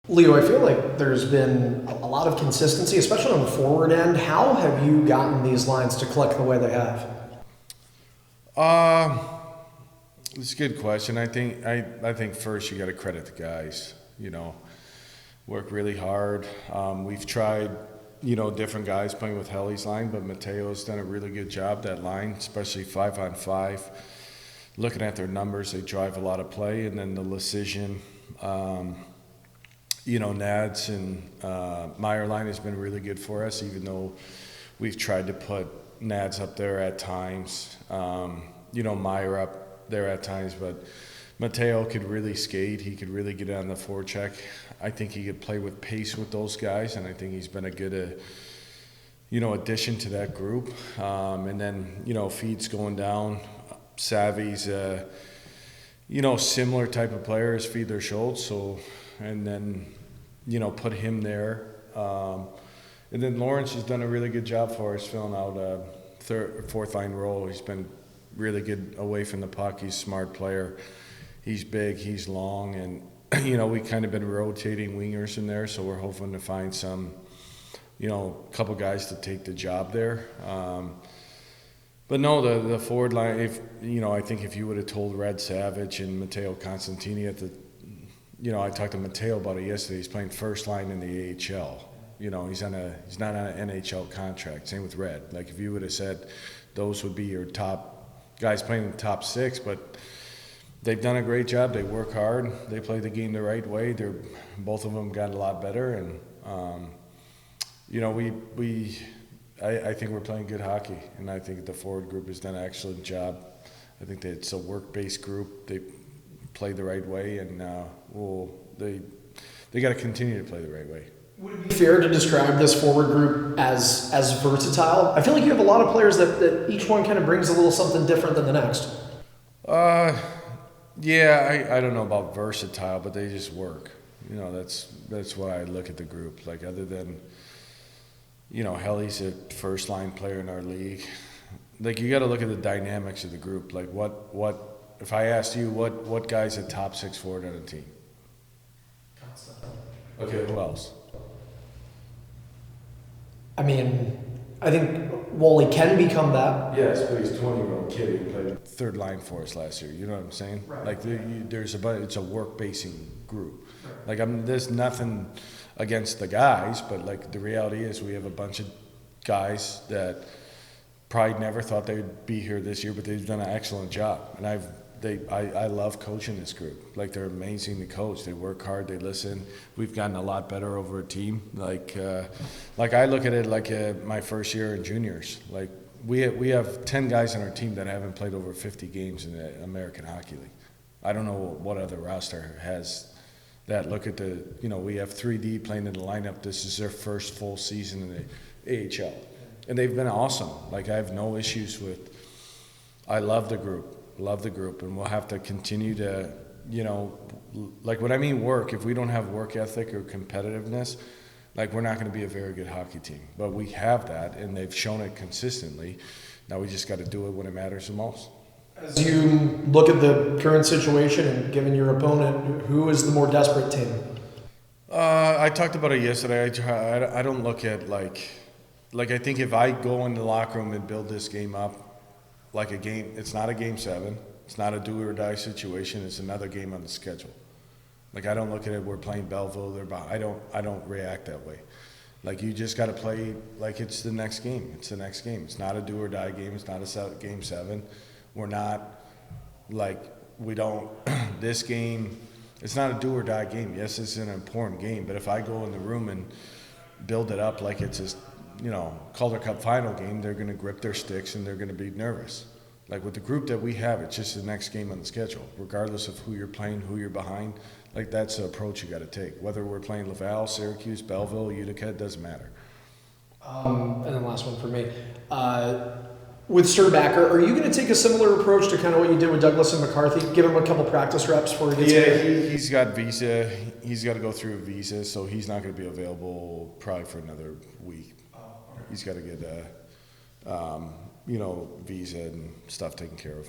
Leo, I feel like there's been a lot of consistency, especially on the forward end. How have you gotten these lines to click the way they have? Uh, it's a good question. I think first you got to credit the guys. Work really hard. We've tried, different guys playing with Helly's line, but Mateo's done a really good job that line, especially 5-on-5. Looking at their numbers, they drive a lot of play, and then the Lecision, Nads and Meyer line has been really good for us, even though we've tried to put Nads up there at times, Meyer up there at times, but Mateo could really skate. He could really get on the forecheck. I think he could play with pace with those guys, and I think he's been a good, addition to that group. And then, Feed's going down. Savvy's, similar type of player as Fiedler Schultz. So, and then, put him there. And then Lawrence has done a really good job for us, filling out a fourth line role. He's been really good away from the puck. He's a smart player. He's big, he's long, and we kind of been rotating wingers in there, so we're hoping to find some, couple guys to take the job there. But no, the forward line, I think if you would have told Red Savage and Matteo Constantini I talked to Matteo about it yesterday. He's playing first line in the AHL. He's not on an NHL contract. Same with Red. Like if you would have said those would be your top guys playing in the top six, but they've done a great job. They work hard. They play the game the right way. Both of them got a lot better, and I think we're playing good hockey, and I think the forward group has done an excellent job. I think that it's a work-based group. They play the right way, and they got to continue to play the right way. Would it be fair to describe this forward group as versatile? I feel like you have a lot of players that each one kind of brings a little something different than the next. Yeah, I don't know about versatile, but they just work. That's why I look at the group. Like other than, Helly's a first line player in our league. Like you got to look at the dynamics of the group. Like what if I asked you what guy's a top six forward on a team? Okay, who else? I mean, I think Wally can become that. Yes, but he's a 20-year-old kid who played third line for us last year. You know what I'm saying? Right. Like it's a work-basing group. Right. Like there's nothing against the guys, but like the reality is we have a bunch of guys that probably never thought they'd be here this year, but they've done an excellent job. And I love coaching this group. Like they're amazing to coach. They work hard. They listen. We've gotten a lot better over a team. Like I look at it like my first year in juniors. Like we have 10 guys on our team that haven't played over 50 games in the American Hockey League. I don't know what other roster has that. Look at we have 3D playing in the lineup. This is their first full season in the AHL, and they've been awesome. Like I have no issues with. I love the group. And we'll have to continue to, like when I mean work, if we don't have work ethic or competitiveness, like we're not going to be a very good hockey team. But we have that, and they've shown it consistently. Now we just got to do it when it matters the most. As you look at the current situation and given your opponent, who is the more desperate team? I talked about it yesterday. I don't look at like I think if I go in the locker room and build this game up, like a game, it's not a game 7. It's not a do or die situation. It's another game on the schedule. Like I don't look at it. We're playing Belleville. I don't react that way. Like you just got to play like it's the next game. It's the next game. It's not a do or die game. It's not a game 7. We're not like we don't. This game, it's not a do or die game. Yes, it's an important game. But if I go in the room and build it up like it's a Calder Cup final game, they're going to grip their sticks and they're going to be nervous. Like with the group that we have, it's just the next game on the schedule, regardless of who you're playing, who you're behind. Like that's the approach you got to take. Whether we're playing Laval, Syracuse, Belleville, Utica, it doesn't matter. And then last one for me. With Sturbacker, are you going to take a similar approach to kind of what you did with Douglas and McCarthy? Give him a couple practice reps before he gets here? He's got visa. He's got to go through a visa, so he's not going to be available probably for another week. He's got to get visa and stuff taken care of.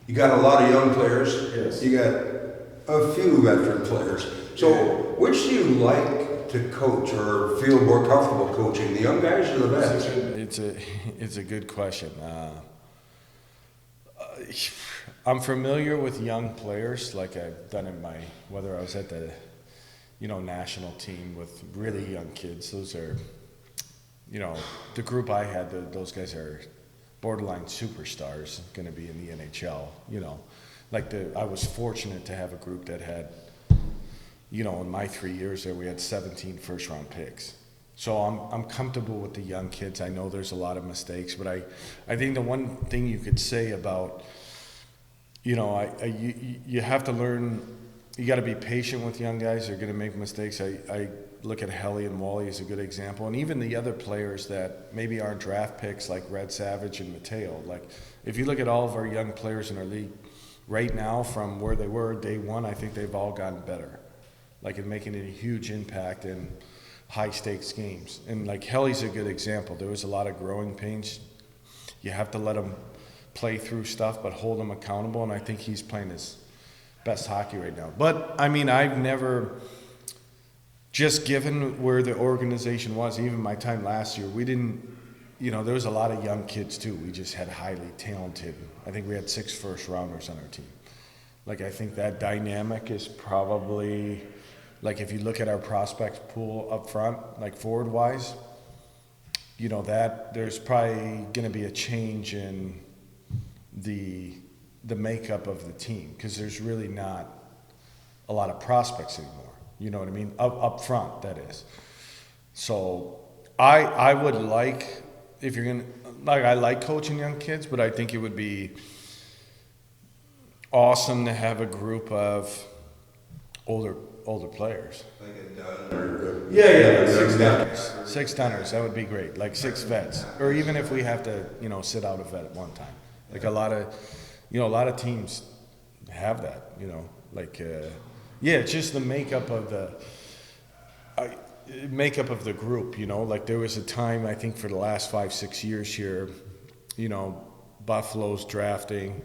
You got a lot of young players. Yes. You got a few veteran players. So, which do you like to coach or feel more comfortable coaching, the young guys or the vets? It's a good question. I'm familiar with young players, like I've done in whether I was at the, national team with really young kids. Those are, the group I had, those guys are borderline superstars, going to be in the NHL, I was fortunate to have a group that had, in my 3 years there, we had 17 first round picks. So I'm comfortable with the young kids. I know there's a lot of mistakes, but I think the one thing you could say about, you have to learn, you got to be patient with young guys. They're going to make mistakes. I look at Helly and Wally as a good example, and even the other players that maybe aren't draft picks like Red Savage and Mateo. Like, if you look at all of our young players in our league right now from where they were day one, I think they've all gotten better, like in making a huge impact in high stakes games. And like Helly's a good example. There was a lot of growing pains. You have to let him play through stuff, but hold him accountable, and I think he's playing his best hockey right now. But I mean, I've never, just given where the organization was, even my time last year, we didn't, there was a lot of young kids too. We just had highly talented, I think we had 6 first rounders on our team. Like, I think that dynamic is probably, like, if you look at our prospect pool up front, like forward wise, that there's probably going to be a change in the makeup of the team, because there's really not a lot of prospects anymore. You know what I mean? Up front, that is. So I would like, if you're gonna, like, I like coaching young kids, but I think it would be awesome to have a group of older players. Like a Dunn or Yeah, 6 Dunners, that would be great. Like 6 vets, or even if we have to, sit out a vet at one time. Like a lot of teams have that. It's just the makeup of the group. Like, there was a time, I think, for the last 5-6 years here, Buffalo's drafting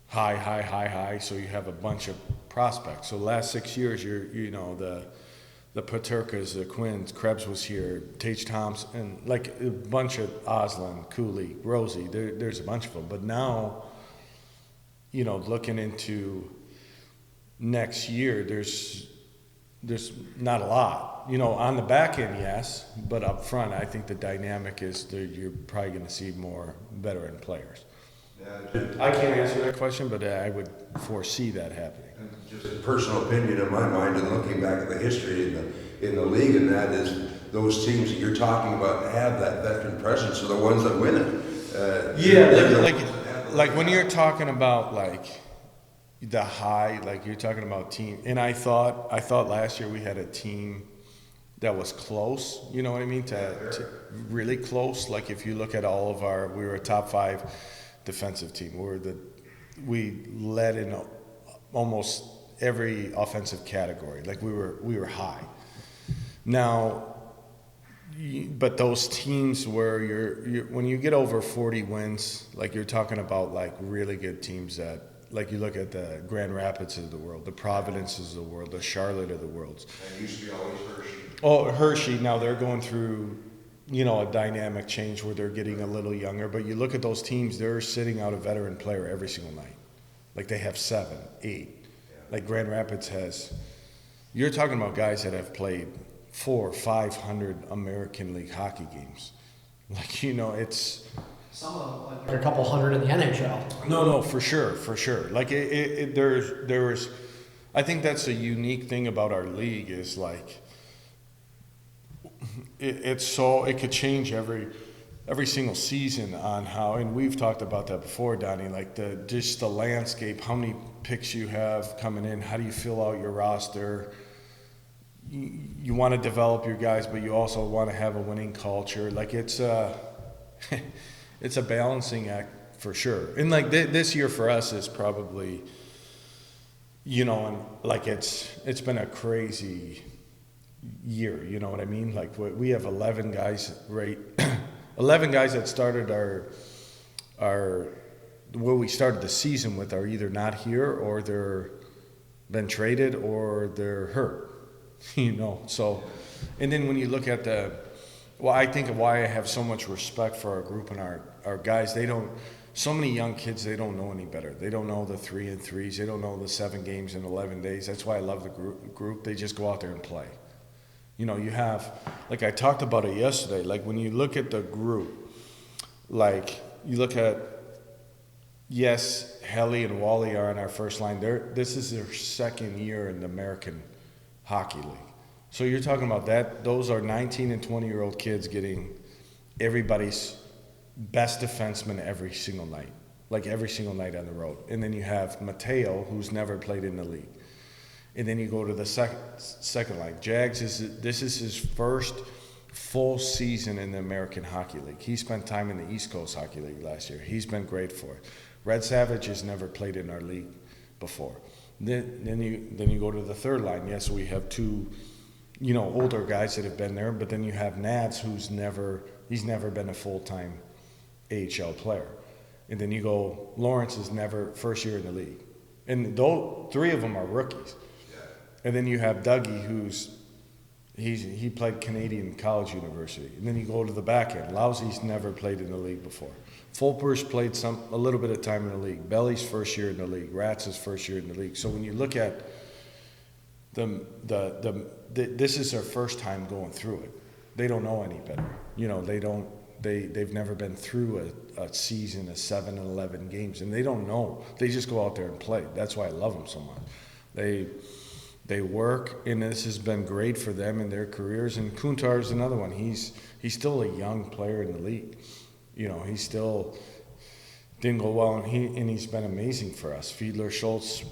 high, so you have a bunch of prospects. So the last 6 years, the Paterkas, the Quinns, Krebs was here, Tage Thompson, like a bunch of Oslin, Cooley, Rosie, there's a bunch of them. But now, looking into next year, there's not a lot. On the back end, yes, but up front, I think the dynamic is that you're probably going to see more veteran players. I can't answer that question, but I would foresee that happening. Just a personal opinion in my mind, and looking back at the history in the league, and that is those teams that you're talking about have that veteran presence are the ones that win it. Like when you're talking about like the high, like you're talking about team, and I thought last year we had a team that was close. You know what I mean? To really close. Like, if you look at all of we were a top 5 defensive team. We led in almost every offensive category. Like, we were high. Now, but those teams where when you get over 40 wins, like, you're talking about like really good teams that, like, you look at the Grand Rapids of the world, the Providences of the world, the Charlotte of the world. That used to be always Hershey. Oh, Hershey. Now they're going through, a dynamic change where they're getting a little younger. But you look at those teams, they're sitting out a veteran player every single night. Like, they have 7, 8. Yeah. Like Grand Rapids has. You're talking about guys that have played 400-500 American League hockey games. Like, it's. Some of them, like a couple hundred in the NHL. No, for sure. Like, there's. I think that's a unique thing about our league is like. It could change every single season on how, and we've talked about that before, Donnie, like just the landscape, how many picks you have coming in, how do you fill out your roster. You want to develop your guys, but you also want to have a winning culture. Like, it's a balancing act for sure. And like this year for us is probably, and like it's been a crazy year, you know what I mean? Like, we have 11 guys, right? 11 guys that started our where we started the season with are either not here or been traded or they're hurt, so, and then when you look at I think of why I have so much respect for our group and our guys, so many young kids, they don't know any better. They don't know the 3 and 3s. They don't know the 7 games in 11 days. That's why I love the group. They just go out there and play. You have, like I talked about it yesterday, like when you look at the group, like you look at, yes, Helly and Wally are on our first line. This is their second year in the American Hockey League. So you're talking about that. Those are 19 and 20-year-old kids getting everybody's best defenseman every single night, like every single night on the road. And then you have Mateo, who's never played in the league. And then you go to the second line. Jags, this is his first full season in the American Hockey League. He spent time in the East Coast Hockey League last year. He's been great for it. Red Savage has never played in our league before. Then you go to the third line. Yes, we have 2 older guys that have been there, but then you have Nads, he's never been a full-time AHL player. And then you go, Lawrence is never first year in the league. And 3 of them are rookies. Yeah. And then you have Dougie, he played Canadian College University. And then you go to the back end. Lousy's never played in the league before. Fulper's played a little bit of time in the league. Belly's first year in the league. Rat's first year in the league. So when you look at this is their first time going through it. They don't know any better. They've never been through a season of 7 and 11 games, and they don't know. They just go out there and play. That's why I love them so much. They work, and this has been great for them in their careers. And Kuntar is another one. He's still a young player in the league. He still didn't go well, and he's been amazing for us. Fiedler Schultz,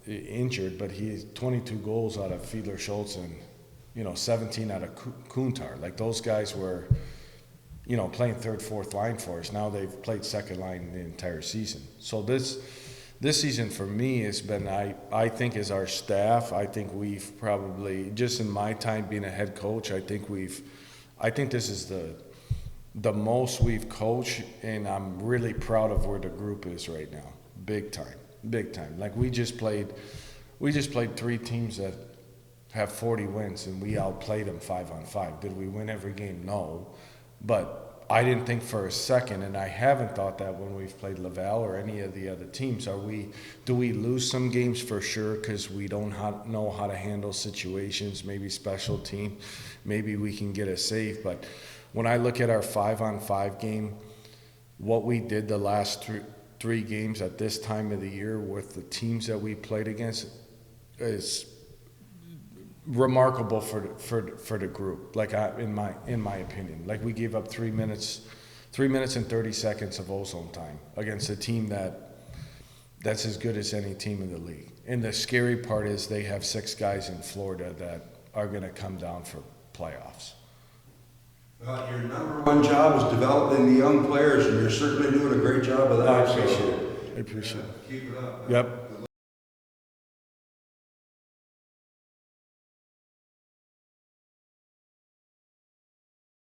injured, but he has 22 goals out of Fiedler Schultz and 17 out of Kuntar. Like those guys were playing third, fourth line for us. Now they've played second line the entire season. So this season for me has been, I think as our staff, I think we've probably, just in my time being a head coach, I think this is the most we've coached, and I'm really proud of where the group is right now. Big time. Like we just played 3 teams that have 40 wins, and we outplayed them 5-on-5. Did we win every game? No. But I didn't think for a second, and I haven't thought that when we've played Laval or any of the other teams. Do we lose some games? For sure, because we don't know how to handle situations, maybe special team, maybe we can get a save. But when I look at our 5-on-5 game, what we did the last 3 games at this time of the year with the teams that we played against is remarkable for the group. Like in my opinion, like we gave up 3 minutes and 30 seconds of ozone time against a team that's as good as any team in the league. And the scary part is they have 6 guys in Florida that are going to come down for playoffs. Well, your number 1 job is developing the young players, and you're certainly doing a great job of that. I appreciate it. Keep it up. Yep.